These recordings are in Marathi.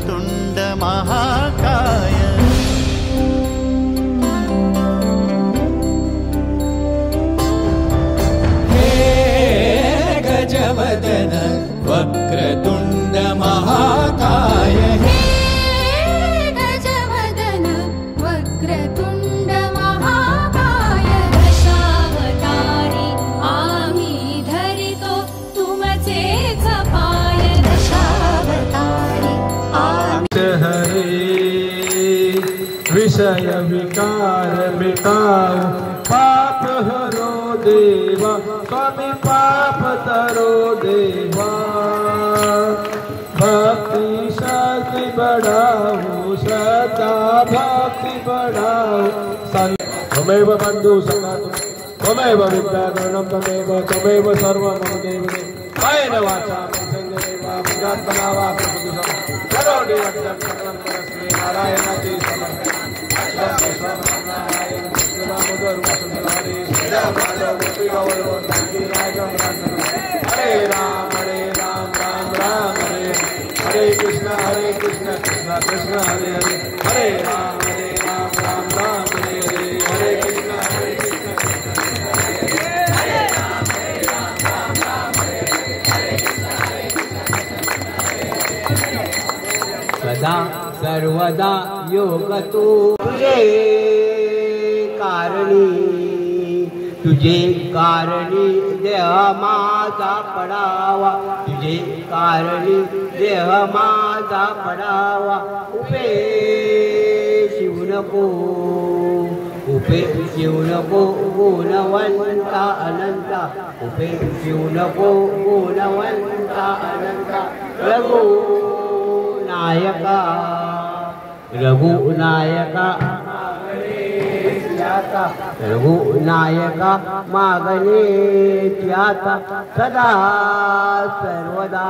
वक्रतुंड महाकाय गजवदन वक्रतुंड महाकाय हे गजवदन वक्रतुंड महाकाय दशावतारी आम्ही धरितो तुमचेच पाय दशावतारी हरे विषय विकार मिटाओ पाप हरो देवा स्वामी पाप तरो देवा भक्ति शक्ति बढ़ाओ श्रद्धा भक्ति बढ़ाओ त्वमेव बंधु सखा त्वमेव विद्यागुणं त्वमेव सर्वं मम देव कायेन वाचा मनसेन्द्रियैर्वा बुद्ध्यात्मना वा प्रकृतिं करोमि वचनं सकलं परस्मै नारायणाचे समर्पण हरे राम राम राम हरे कृष्ण कृष्ण कृष्ण हरे हरे हरे राम राम राम हरे हरे हरे कृष्ण सदा सर्वदा योग तुझे कारणी देह माझा पडावा तुझे कारणी देह माझा पडावा उपे शिव नको गुणवंता अनंता उपे शिव नको गुणवंता अनंता रघुनायका मागणे त्याता सदा सर्वदा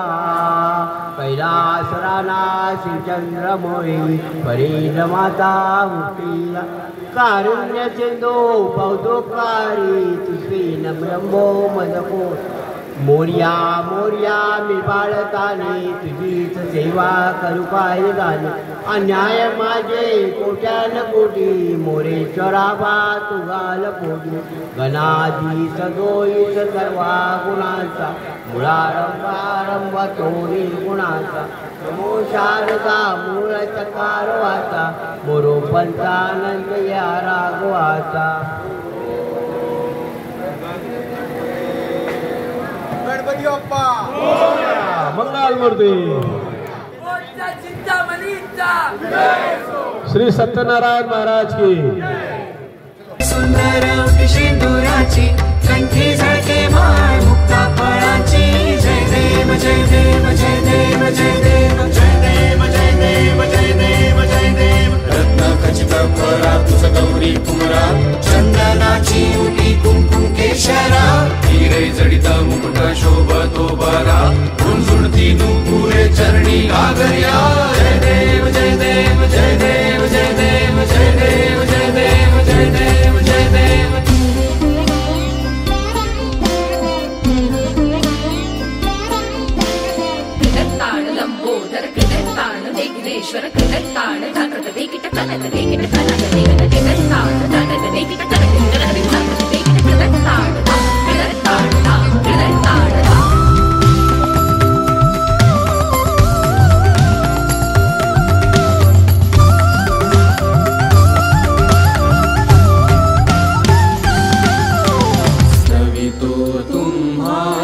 कैलासरानाशी चंद्रमोळी परिणमाता मुक्तीला कारुण्य सिंधू पौतोकारी तुझी नम्रंभो मदको मोर्या मोर्या मी बाळताने तुझीच सेवा करू काय गाणे अन्याय माझे कोट्यान कोटी मोरेश्वरा बा तुगाल पोटी गणाधी सदोईस सर्वा गुणांचा मुळारंभ तोरी गुणांचा नमो शारदा मूळ चकार वाचा मोरो पंचानंद या राघवाचा मंगल मूर्ती श्री सत्यनारायण महाराज की सुंदर सिंदुराची कंठी झळके माळ मुक्ता फळाची जय देव जय देव जय देव जय देव जय देव जय देव जय देव जय देव रत्न खचित फळा तुझ गौरी कुमरा चंदनाची उटी कुंकुम केशरा हिरे जडित मुकुट शोभतो बरा झुणझुणती नुपुरे चरणी घागर्या जय देव जय देव जय देव जय देव जय देव जय देव जय देव जय देव कृतत्ताण लंबोदर कृतत्ताण वेंकटेश्वर कृतत्ताण धनत वेंकट कनक वेंकट कनक वेंकट कृतत्ताण धनत वेंकट कनक कनक वेंकट कृतत्ताण कृतत्ताण कृतत्ताण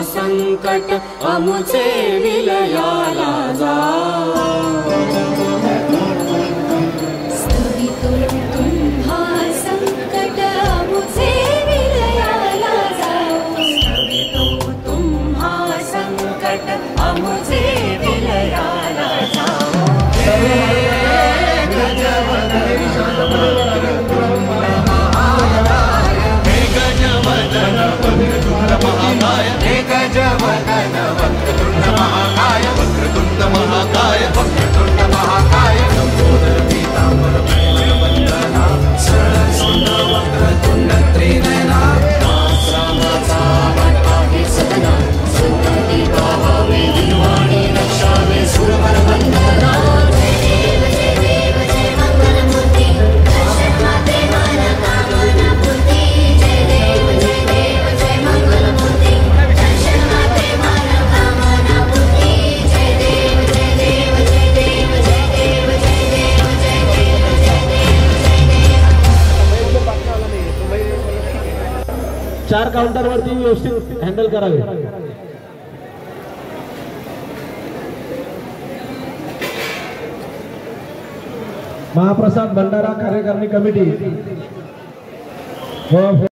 संकट अमुचे विलयाला जा स्तवितो तुम्हा संकट अमुचे विलयाला जाओ स्तवितो तुम्हा संकट अमुचे विलयाला जाओ हे गजवदन वक्रतुंड महाकाय वक्रतुंड महाकाय वक्रतुंड महाकाय लंबोदर पीतांबर वंदना सरळ सुंद वक्रतुंड त्रिनयना रामाचा वाटा हे सदना सुंदरी भावे दिवाणी रक्षावे सुरवर वंदना 4 काउंटरवरती व्यवस्थित हँडल करावे. महाप्रसाद भंडारा कार्यकारिणी कमिटी व